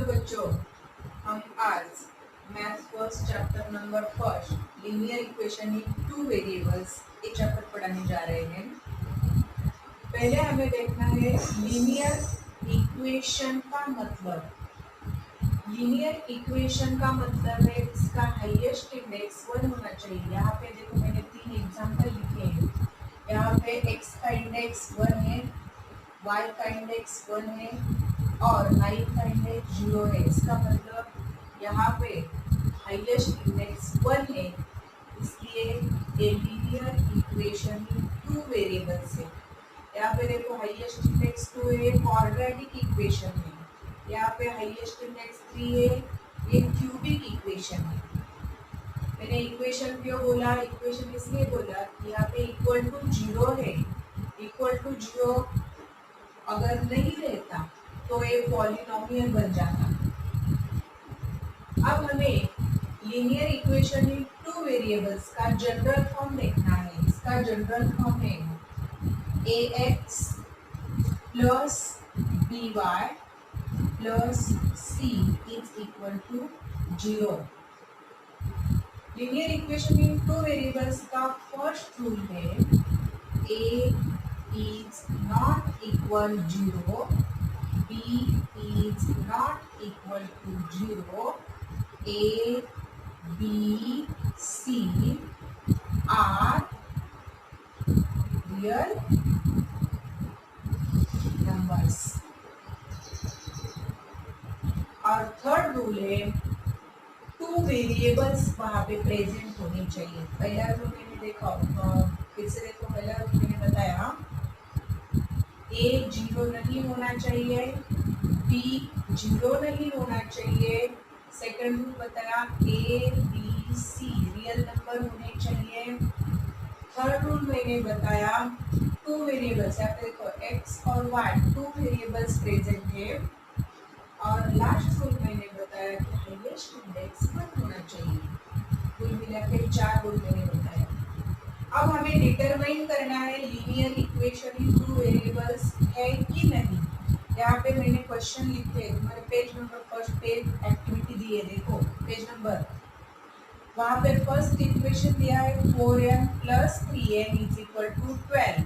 बच्चों, हम आज math first chapter number first linear equation in two variables ये चैप्टर पढ़ाने जा रहे हैं। पहले हमें देखना है लीनियर इक्वेशन का मतलब। लीनियर इक्वेशन का मतलब है इसका हाईएस्ट इंडेक्स 1 होना चाहिए। यहाँ पे देखो मैंने 3 एग्जांपल लिखे हैं। यहाँ पे x का इंडेक्स 1 है, y का इंडेक्स 1 है और i का इंडेक्स 0 है। इसका मतलब यहाँ पे हाईएस्ट इंडेक्स 1 है, इसलिए a linear equation in two variables है। यहाँ पे देखो हाईएस्ट इंडेक्स 2 है, क्वाड्रेटिक इक्वेशन है। यहाँ पे हाईएस्ट इंडेक्स 3 है, ये क्यूबिक इक्वेशन है। मैंने इक्वेशन क्यों बोला? इक्वेशन इसलिए बोला कि यहाँ पे इक्वल टू 0 है। इक्वल टू 0 अगर नहीं रहता तो ये पॉलिनोमियल बन जाता। अब हमें linear equation in two variables का जनरल फॉर्म देखना है। इसका जनरल फॉर्म है ax plus by plus c is equal to 0। Linear equation in two variables का फर्स्ट रूल है a is not equal 0, b is not equal to 0, a, b, c are real numbers। और third rule है two variables वहाँ पे present होनी चाहिए। पहला rule मैंने देखा, फिर से देखो, पहला रूल मैंने बताया a 0 नहीं होना चाहिए, b 0 नहीं होना चाहिए। सेकंड रूल बताया a b c real number होने चाहिए। थर्ड रूल मैंने बताया टू वेरिएबल्स, यहाँ पे देखो x और y टू वेरिएबल्स प्रेजेंट है। और लास्ट रूल मैंने बताया कि हाईएस्ट इंडेक्स 1 होना चाहिए। कुल मिलाकर 4 रूल मैंने बताया। अब हमें डिटरमाइन करना है linear equation in two variables है कि नहीं। यहाँ पे मैंने क्वेश्चन लिखे, तुम्हारे page number first page activity दी है, देखो पेज नंबर। वहाँ पे फर्स्ट इक्वेशन दिया है 4m plus 3n is equal to 12।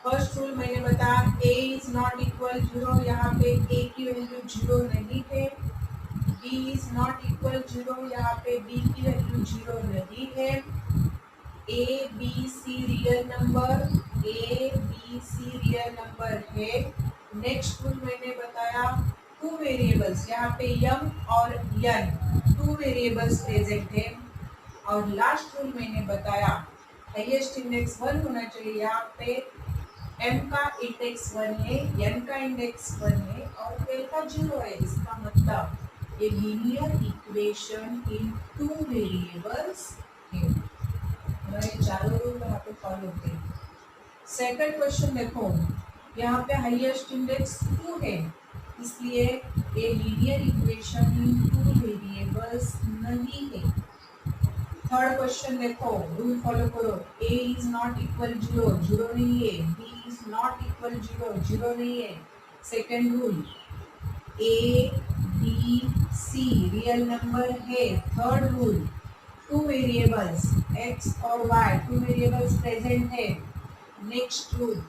First rule मैंने बताया a इज नॉट इक्वल 0, यहाँ पे a की वैल्यू 0 नहीं है। b इज नॉट इक्वल 0, यहाँ पे b की वैल्यू 0 नहीं है। a b c real number, a b c real number है। नेक्स्ट रूल मैंने बताया टू वेरिएबल्स, यहाँ पे m और n टू वेरिएबल्स प्रेजेंट है। और लास्ट रूल मैंने बताया हाईएस्ट इंडेक्स 1 होना चाहिए। यहाँ पे m का इंडेक्स 1 है, n का इंडेक्स 1 है और l का 0 है। इसका मतलब ये linear equation in two variables है। हमारे चारों रूल यहाँ पे फॉलो होते हैं। सेकंड क्वेश्चन देखो, यहाँ पे हाईएस्ट इंडेक्स 2 है, इसलिए ये linear equation in two variables नहीं है। थर्ड क्वेश्चन देखो, रूल फॉलो करो। a इज नॉट इक्वल 0, 0 नहीं है। b इज नॉट इक्वल 0, 0 नहीं है। Second rule a b c real number है। Third rule two variables x और y टू वेरिएबल्स प्रेजेंट है। नेक्स्ट रूल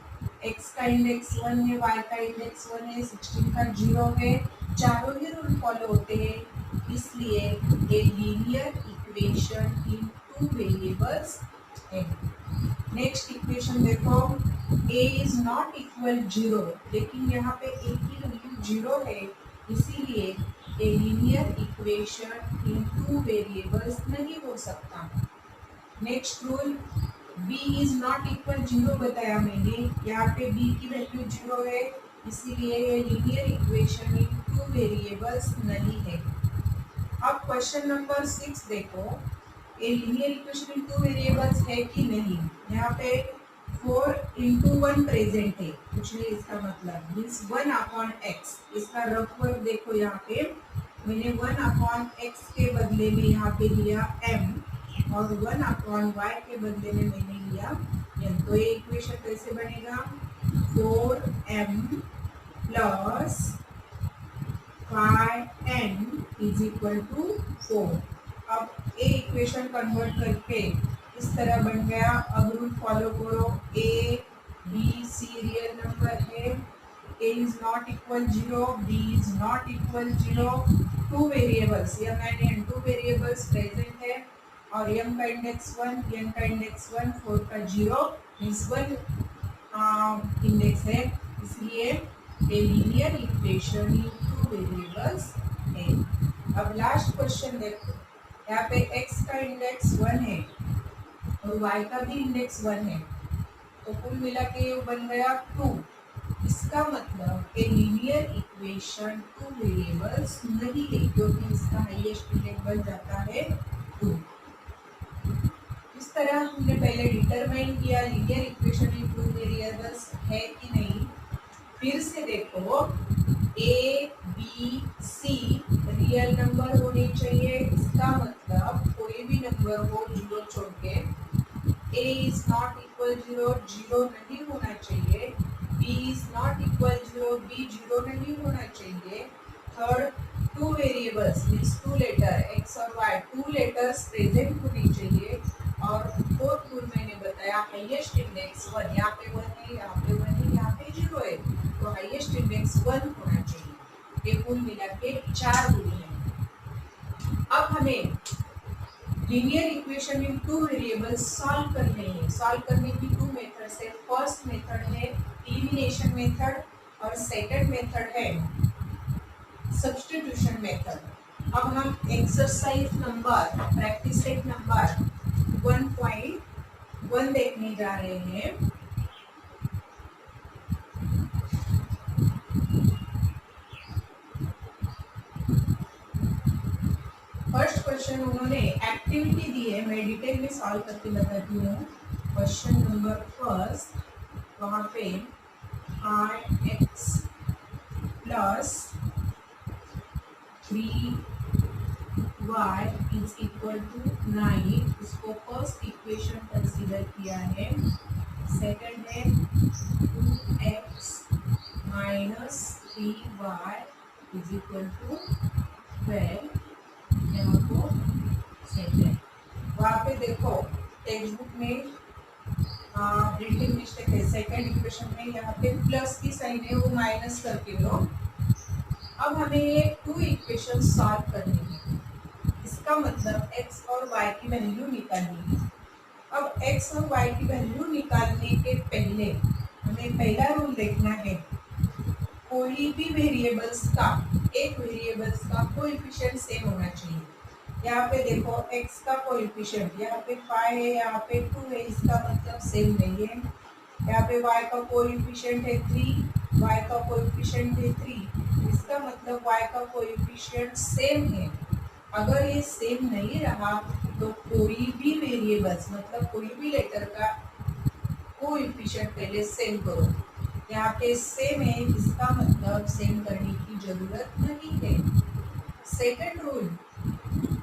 x का इंडेक्स 1 है, y का इंडेक्स 1 है, 16 का 0 है। चारों ही रूल फॉलो होते हैं, इसलिए ये linear equation in two variables है। नेक्स्ट इक्वेशन देखो, a इज नॉट इक्वल 0, लेकिन यहाँ पे a की वैल्यू 0 है, इसीलिए a linear equation in two variables नहीं हो सकता। Next rule b is not equal 0 बताया मैंने, यहाँ पे b की वैल्यू 0 है, इसीलिए ये linear equation in two variables नहीं है। अब क्वेश्चन नंबर 6 देखो, ये linear equation in two variables है कि नहीं। यहाँ पे 4 into 1 प्रेजेंट है, कुछ नहीं, इसका मतलब मीन्स 1 अपॉन x। इसका रफ वर्क देखो, यहाँ पे मैंने 1 अपॉन x के बदले में यहाँ पे लिया m और 1 अपॉन y के बदले में मैंने लिया n। तो ये इक्वेशन कैसे बनेगा? 4m plus five N is equal to 4। अब ए इक्वेशन कन्वर्ट करके इस तरह बन गया। अब रूल फॉलो करो। A B C real number है। A is not equal 0, b is not equal 0। Two variables m and n, two variables present है और m का इंडेक्स 1, n का इंडेक्स 1, 4 का 0 मीन्स 1 इंडेक्स है, इसलिए a linear equation in two variables है। अब लास्ट क्वेश्चन देखो, यहाँ पे x का इंडेक्स 1 है और y का भी इंडेक्स 1 है, तो कुल मिला के ये बन गया 2। इसका मतलब a linear equation two variables नहीं है, क्योंकि इसका हाईएस्ट इंडेक्स बन जाता है 2। इस तरह हमने पहले डिटरमाइन किया linear equation in two variables है कि नहीं। फिर से देखो, A B C real number होने चाहिए। इसका मतलब कोई भी नंबर हो 0 छोड़ के। ए इज नॉट इक्वल 0, 0 नहीं होना चाहिए। B is not equal 0, B 0 नहीं होना चाहिए। Third, two variables means two letter X और वाई, टू लेटर्स प्रेजेंट होनी चाहिए। और फोर्थ रूल मैंने बताया हाईएस्ट इंडेक्स 1, यहाँ पे 1 है, यहाँ पे 1 है, यहाँ पे 0 है, तो हाईएस्ट इंडेक्स 1 होना चाहिए। ये कुल मिला के 4 रूल है। अब हमें linear equation in two variables solve करने हैं। सॉल्व करने की 2 मेथड्स है। फर्स्ट मेथड है एलिमिनेशन मेथड और सेकंड मेथड है सब्स्टिट्यूशन मेथड। अब हम exercise number practice set number 1.1 देखने जा रहे हैं। फर्स्ट क्वेश्चन उन्होंने एक्टिविटी दी है, मैं डिटेल में सॉल्व करके बताती हूँ। क्वेश्चन नंबर फर्स्ट, वहाँ पे I x plus 3y is equal to 9, इसको फर्स्ट इक्वेशन कंसीडर किया है। सेकंड है 2x minus 3y is equal to 12, यहाँ को सेकंड। वहाँ पे देखो टेक्स्ट बुक में प्रिंटिंग मिस्टेक है, सेकंड इक्वेशन में यहाँ पे प्लस की साइन है, वो माइनस करके लो। अब हमें ये 2 इक्वेशन सॉल्व करनी है। इसका मतलब x और y की वैल्यू निकालनी है। अब x और y की वैल्यू निकालने के पहले हमें पहला रूल देखना है, कोई भी वेरिएबल्स का, एक वेरिएबल्स का कोएफिशिएंट सेम होना चाहिए। यहाँ पे देखो x का कोएफिशिएंट यहाँ पे 5 है, यहाँ पे 2 है, इसका मतलब सेम नहीं है। यहाँ पे y का कोएफिशिएंट है 3, y का कोएफिशिएंट है 3, इसका मतलब y का कोएफिशिएंट सेम है। अगर ये सेम नहीं रहा तो कोई भी वेरिएबल्स मतलब कोई भी लेटर का कोएफिशिएंट पहले सेम करो। यहाँ पे सेम है, इसका मतलब सेम करने की जरूरत नहीं है। सेकंड रूल,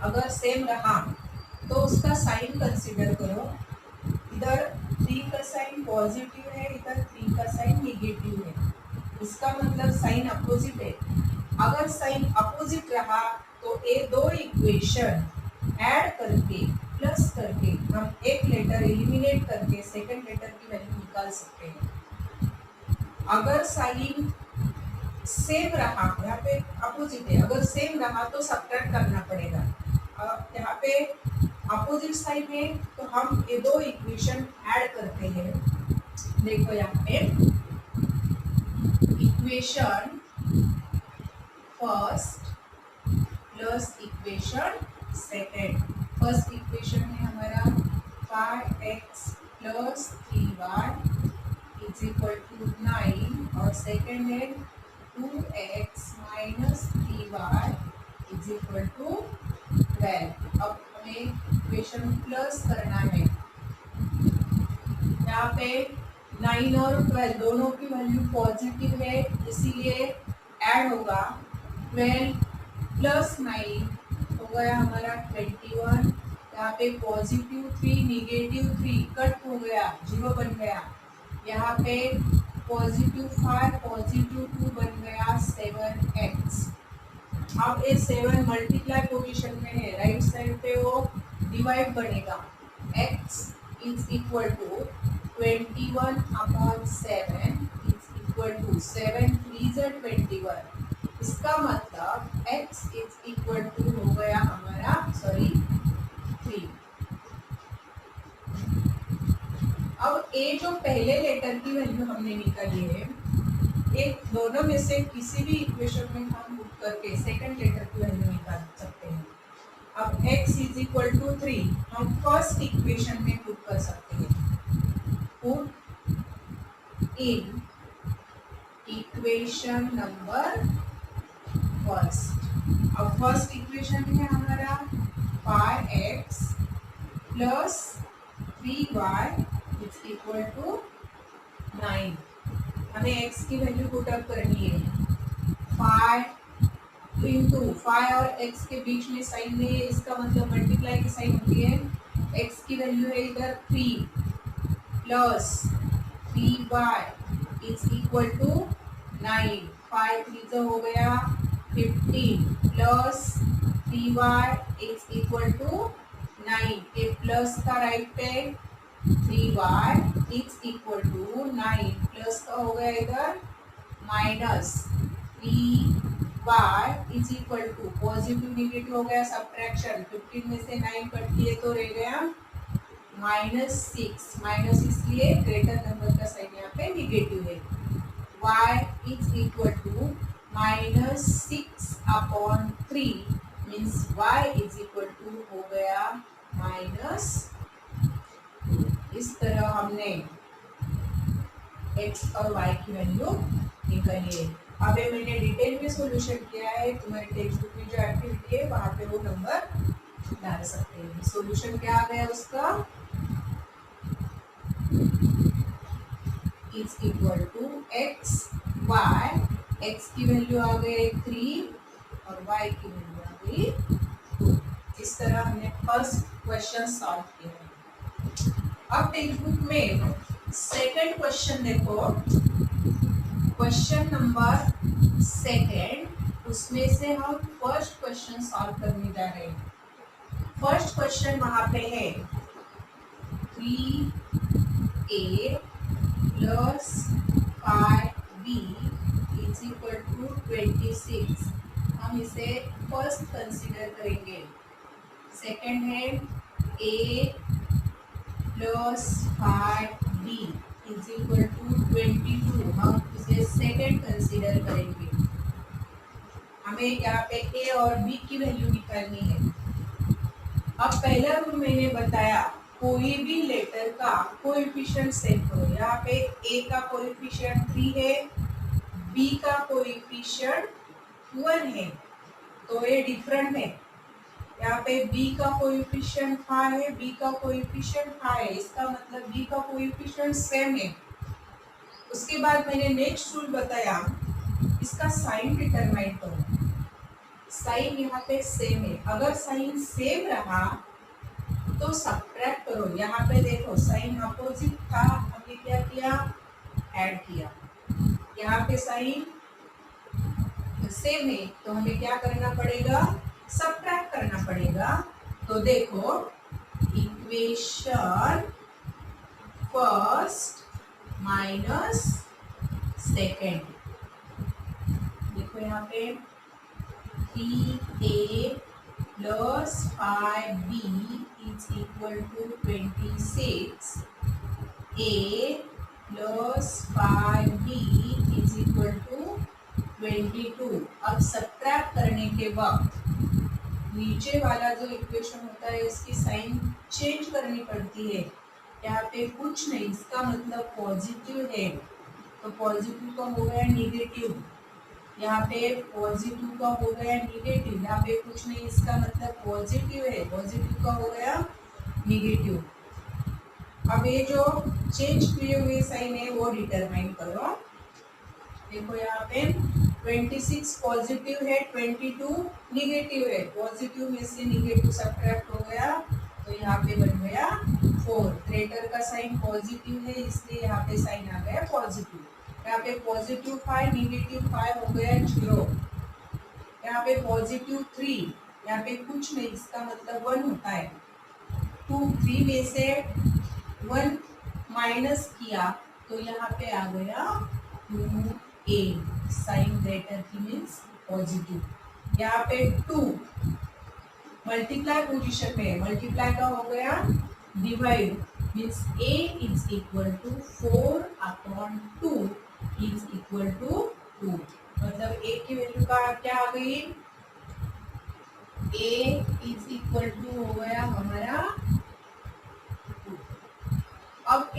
अगर सेम रहा तो उसका साइन कंसीडर करो। इधर 3 का साइन पॉजिटिव है, इधर 3 का साइन नेगेटिव है, इसका मतलब साइन अपोजिट है। अगर साइन अपोजिट रहा तो ये 2 इक्वेशन ऐड करके प्लस करके हम एक लेटर एलिमिनेट करके सेकंड लेटर की वैल्यू निकाल सकते हैं। अगर साइन सेम रहा, यहाँ पे अपोजिट है, अगर सेम रहा तो सब्ट्रैक्ट करना पड़ेगा। यहाँ पे अपोजिट साइन है तो हम ये 2 इक्वेशन ऐड करते हैं। देखो यहाँ पे equation first plus equation second. First equation है हमारा 5x plus 3y is equal to 9 और सेकेंड है 2x minus 3y is equal to 12। अब हमें इक्वेशन प्लस करना है। यहाँ पे 9 और 12 दोनों की वैल्यू पॉजिटिव है, इसीलिए ऐड होगा। 12 प्लस 9 हो गया हमारा 21। यहाँ पे पॉजिटिव 3 निगेटिव 3 कट हो गया, 0 बन गया। यहाँ पे पॉजिटिव 5 पॉजिटिव 2 बन गया 7x। अब ये 7 मल्टीप्लाई पोजीशन में है, राइट साइड पे वो डिवाइड बनेगा। x is equal to 21 upon 7 is equal to 7 3 ज़ 21। इसका मतलब x इज इक्वल टू हो गया हमारा 3। अब ए जो पहले लेटर की वैल्यू हमने निकाली है, एक दोनों में से किसी भी इक्वेशन में हम पुट करके सेकंड लेटर की वैल्यू निकाल सकते हैं। अब x इज इक्वल टू 3 हम फर्स्ट इक्वेशन में पुट कर सकते हैं। Put in equation number first. अब फर्स्ट इक्वेशन है हमारा 5x plus 3y is equal to 9। हमें x की वैल्यू पुट अप करनी है। 5 इंटू 5 और x के बीच में साइन नहीं है, इसका मतलब मल्टीप्लाई की साइन होती है। x की वैल्यू है इधर 3 plus 3y is equal to 9। 5 3 हो गया 15 plus 3y is equal to 9। A plus का राइट है 3y is equal to 9 plus का हो गया इधर minus 3y is equal to positive negative हो गया सब्ट्रैक्शन। 15 में से 9 कट किए तो रह गया -6। माइनस इसलिए ग्रेटर नंबर का साइन यहाँ पे निगेटिव है। y is equal to -6 upon 3 means y is equal to हो गया माइनस। इस तरह हमने x और y की वैल्यू निकाली है। अब ये मैंने डिटेल में सॉल्यूशन किया है, तुम्हारे टेक्स्ट बुक में जो एक्टिविटी है वहाँ पे वो नंबर डाल सकते हैं। सॉल्यूशन क्या आ गया उसका, is equal to x y, x की वैल्यू आ गई 3 और y की वैल्यू आ गई 2। इस तरह हमने फर्स्ट क्वेश्चन सॉल्व किया है। अब टेक्स्ट बुक में सेकंड क्वेश्चन देखो, क्वेश्चन नंबर सेकंड, उसमें से हम फर्स्ट क्वेश्चन सॉल्व करने जा रहे हैं। फर्स्ट क्वेश्चन वहां पे है 3a plus 5b is equal to 26। हम इसे फर्स्ट कंसीडर करेंगे। सेकंड है a plus 5b is equal to 22। हम इसे सेकंड कंसीडर करेंगे। हमें यहाँ पे a और b की वैल्यू निकालनी है। अब पहला रूल मैंने बताया, कोई भी लेटर का कोएफिशिएंट सेट करो। यहाँ पे a का कोएफिशिएंट 3 है, b का कोएफिशिएंट 1 है, तो ये डिफरेंट है। यहाँ पे b का कोएफिशिएंट 5 है, b का कोएफिशिएंट 5 है, इसका मतलब b का कोएफिशिएंट सेम है। उसके बाद मैंने नेक्स्ट रूल बताया, इसका साइन डिटरमाइन करो। साइन यहाँ पे सेम है, अगर साइन सेम रहा तो सब्ट्रैक्ट करो। यहाँ पे देखो साइन अपोजिट था, हमने क्या किया, ऐड किया। यहाँ पे साइन सेम है तो हमें क्या करना पड़ेगा, सब्ट्रैक्ट करना पड़ेगा। तो देखो इक्वेशन फर्स्ट माइनस सेकेंड, देखो यहाँ पे 3a plus 5b is equal to 26। a plus 5b is equal to 22। अब सब्ट्रैक्ट करने के वक्त नीचे वाला जो इक्वेशन होता है इसकी साइन चेंज करनी पड़ती है। यहाँ पे कुछ नहीं, इसका मतलब पॉजिटिव है तो पॉजिटिव का हो गया निगेटिव, यहाँ पे पॉजिटिव का हो गया निगेटिव, यहाँ पे कुछ नहीं, इसका मतलब पॉजिटिव है, पॉजिटिव का हो गया निगेटिव। अब ये जो चेंज किए हुए साइन है वो डिटरमाइन करो। देखो यहाँ पे 26 पॉजिटिव है, 22 निगेटिव है, पॉजिटिव में से निगेटिव सब्ट्रैक्ट हो गया तो यहाँ पे बन गया 4। ग्रेटर का साइन पॉजिटिव है इसलिए यहाँ पे साइन आ गया पॉजिटिव। यहाँ पे पॉजिटिव 5 निगेटिव 5 हो गया 0। यहाँ पे +3, यहाँ पे कुछ नहीं, इसका मतलब 1 होता है। 2 3 में से 1 माइनस किया तो यहाँ पे आ गया 2a, साइन ग्रेटर की मीन्स पॉजिटिव। यहाँ पे 2 मल्टीप्लाई पोजीशन में, मल्टीप्लाई का हो गया divide, means a is equal to 4/2 is equal to 2। मतलब a की वैल्यू का क्या आ गई, a इज इक्वल टू हो गया हमारा 2। अब a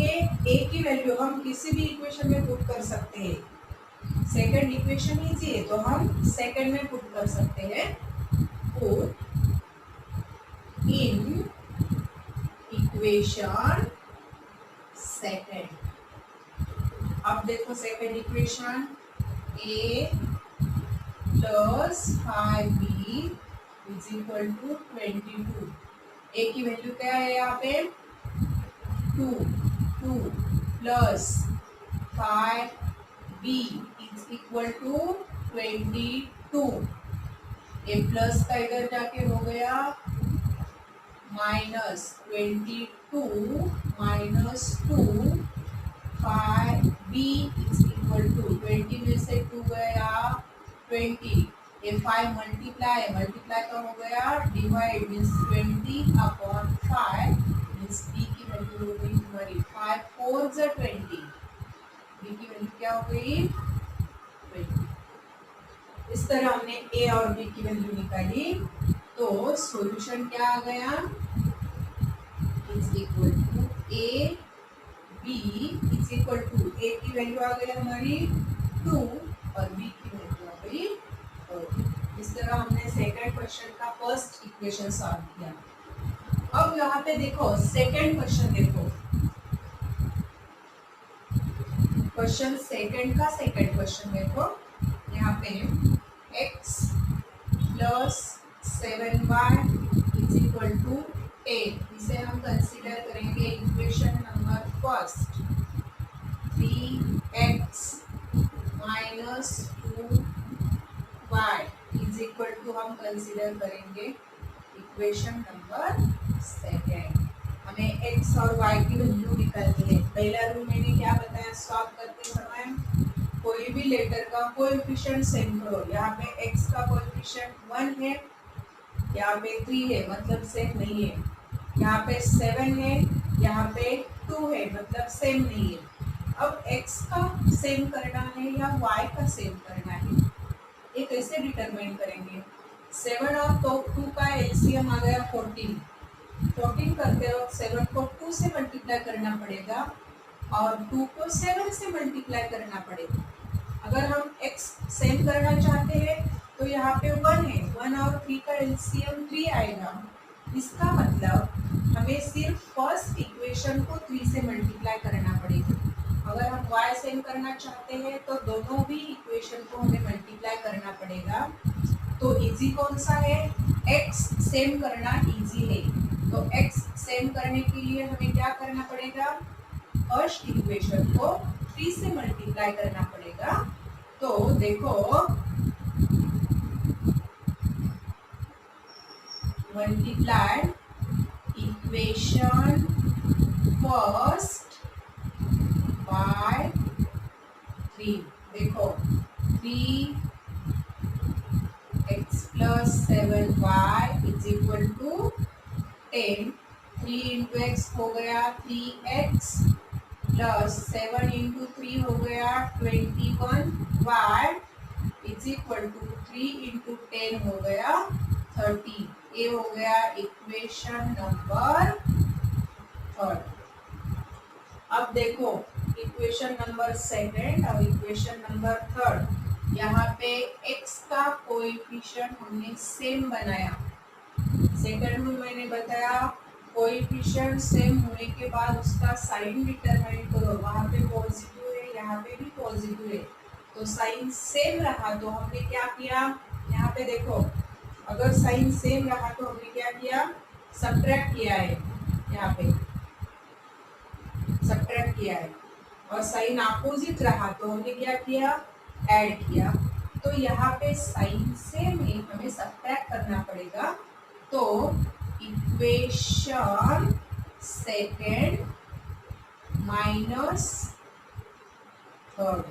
की वैल्यू हम किसी भी इक्वेशन में पुट कर सकते हैं। सेकंड इक्वेशन इजी है तो हम सेकंड में पुट कर सकते हैं। Put in equation second. अब देखो second equation, a plus 5b is equal to 22। a की वैल्यू क्या है यहाँ पे 2 plus 5b is equal to 22। a plus का इधर जाके हो गया -22 minus 2, 5b is equal to 20 में से 2 गया 20, ये 5 मल्टीप्लाई का हो गया डिवाइड, मीन्स 20/5 मीन्स b की वैल्यू हो गई हमारी 5 4 = 20, b की वैल्यू क्या हो गई 20। इस तरह हमने a और b की वैल्यू निकाली तो सॉल्यूशन क्या आ गया, is equal to a b is equal to, a की वैल्यू आ गई हमारी 2 और b की वैल्यू आ गई 4। इस तरह हमने सेकंड क्वेश्चन का फर्स्ट इक्वेशन सॉल्व किया। अब यहाँ पे देखो सेकंड क्वेश्चन, देखो क्वेश्चन सेकंड का सेकंड क्वेश्चन देखो, यहाँ पे x plus 7y is equal to 10, इसे हम कंसीडर करेंगे equation number first. 3x minus 2y is equal to हम कंसीडर करेंगे इक्वेशन नंबर सेकेंड। हमें x और y की वैल्यू निकालनी है। पहला रूल मैंने क्या बताया सॉल्व करते समय, कोई भी लेटर का कोएफिशिएंट सेम करो। यहाँ पे x का कोएफिशिएंट 1 है, यहाँ पे 3 है मतलब सेम नहीं है, यहाँ पे 7 है, यहाँ पे 2 है मतलब सेम नहीं है। अब x का सेम करना है या y का सेम करना है, ये कैसे डिटरमाइन करेंगे। 7 और 2 का एलसीएम आ गया 14 करते वक्त 7 को 2 से मल्टीप्लाई करना पड़ेगा और 2 को 7 से मल्टीप्लाई करना पड़ेगा। अगर हम x सेम करना चाहते हैं तो यहाँ पे 1 है, 1 और 3 का एलसीएम 3 आएगा। इसका मतलब हमें सिर्फ फर्स्ट इक्वेशन को 3 से मल्टीप्लाई करना पड़ेगा। अगर हम y सेम करना चाहते हैं तो दोनों भी इक्वेशन को हमें मल्टीप्लाई करना पड़ेगा। तो इजी कौन सा है, x सेम करना इजी है। तो x सेम करने के लिए हमें क्या करना पड़ेगा, फर्स्ट इक्वेशन को 3 से मल्टीप्लाई करना पड़ेगा। तो देखो मल्टीप्लाई इक्वेशन फर्स्ट बाय 3। देखो 3x plus 7y is equal to 10। 3 into X हो गया 3x प्लस 7 इंटू 3 हो गया 21y is equal to 3 into 10 हो गया 30। ये हो गया इक्वेशन नंबर थर्ड। अब देखो इक्वेशन नंबर सेकंड और इक्वेशन नंबर थर्ड, यहाँ पे x का कोएफिशिएंट हमने सेम बनाया। सेकंड रूल मैंने बताया, कोएफिशिएंट सेम होने के बाद उसका साइन डिटरमाइन करो। वहाँ पे पॉजिटिव है, यहाँ पे भी पॉजिटिव है, तो साइन सेम रहा तो हमने क्या किया, यहाँ पे देखो अगर साइन सेम रहा तो हमने क्या किया, सब्ट्रैक्ट किया है, यहाँ पे सब्ट्रैक्ट किया है। और साइन अपोजिट रहा तो हमने क्या किया, ऐड किया। तो यहाँ पे साइन से हमें सब्ट्रैक्ट करना पड़ेगा। तो equation second minus third,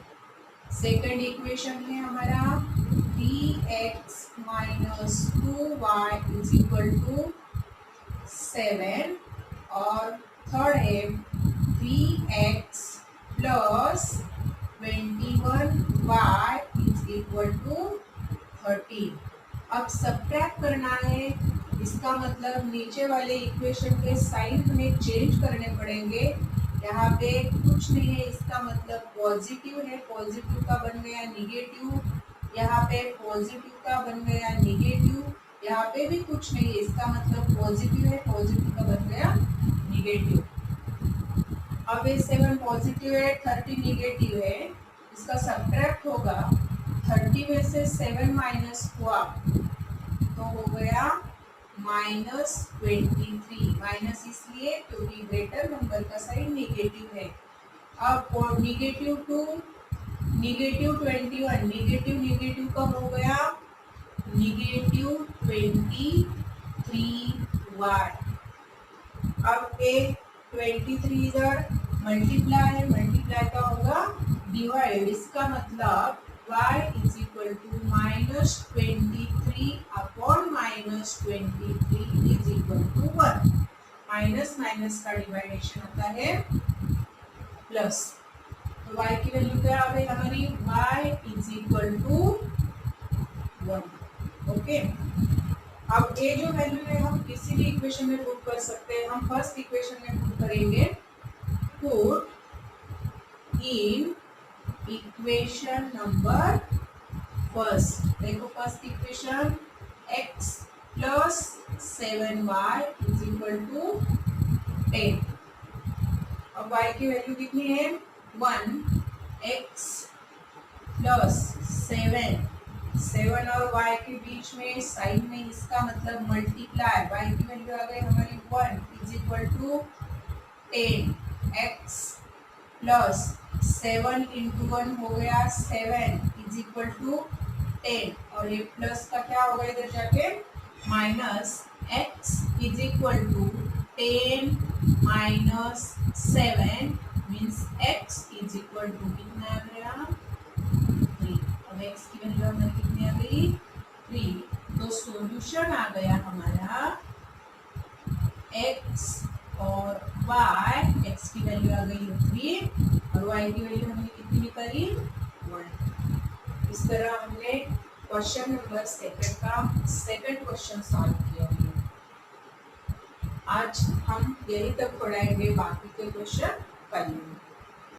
second equation है हमारा 3x minus 2y is equal to 7 और थर्ड है 3x plus 21y is equal to 13। अब सब्ट्रैक्ट करना है, इसका मतलब नीचे वाले इक्वेशन के साइन हमें चेंज करने पड़ेंगे। यहाँ पे कुछ नहीं है, इसका मतलब पॉजिटिव है, पॉजिटिव का बन गया निगेटिव, यहाँ पे पॉजिटिव का बन गया निगेटिव, यहाँ पे भी कुछ नहीं है, इसका मतलब पॉजिटिव है, पॉजिटिव का बन गया निगेटिव। अब ये 7 पॉजिटिव है, 30 निगेटिव है, इसका सब्ट्रैक्ट होगा। 30 में से 7 माइनस हुआ तो हो गया -23। माइनस इसलिए क्योंकि ग्रेटर नंबर का साइन निगेटिव है। अब निगेटिव 2 निगेटिव 21, निगेटिव निगेटिव कब हो गया निगेटिव 23y। अब एक 23 इधर मल्टीप्लाई, मल्टीप्लाई का होगा डिवाइड, इसका मतलब y is equal to -23 upon -23 is equal to 1। Minus minus का डिवाइडेशन होता है प्लस। तो y की वैल्यू क्या आ गई हमारी, y is equal to 1। Okay, अब ये जो वैल्यू है हम किसी भी इक्वेशन में पुट कर सकते हैं। हम फर्स्ट इक्वेशन में पुट करेंगे, put in equation number first. देखो first equation x plus 7y is equal to 10। अब y की वैल्यू कितनी है 1, x प्लस 7 और y के बीच में साइन में इसका मतलब मल्टीप्लाई, y की वैल्यू आ गई हमारी 1 is equal to 10, x plus 7 into 1 हो गया 7 इज इक्वल टू 10, और ये प्लस का क्या होगा इधर जाके minus, x is equal to 10 minus 7 means x is equal to कितना आ गया 3। अब x की वैल्यू हमारी कितनी आ गई 3। तो सॉल्यूशन आ गया हमारा x और y, x की वैल्यू आ गई 3 और y की वैल्यू हमने कितनी निकाली 1। इस तरह हमने क्वेश्चन नंबर सेकंड का सेकंड क्वेश्चन सॉल्व किया है। आज हम यही तक पढ़ाएंगे, बाकी के क्वेश्चन कल।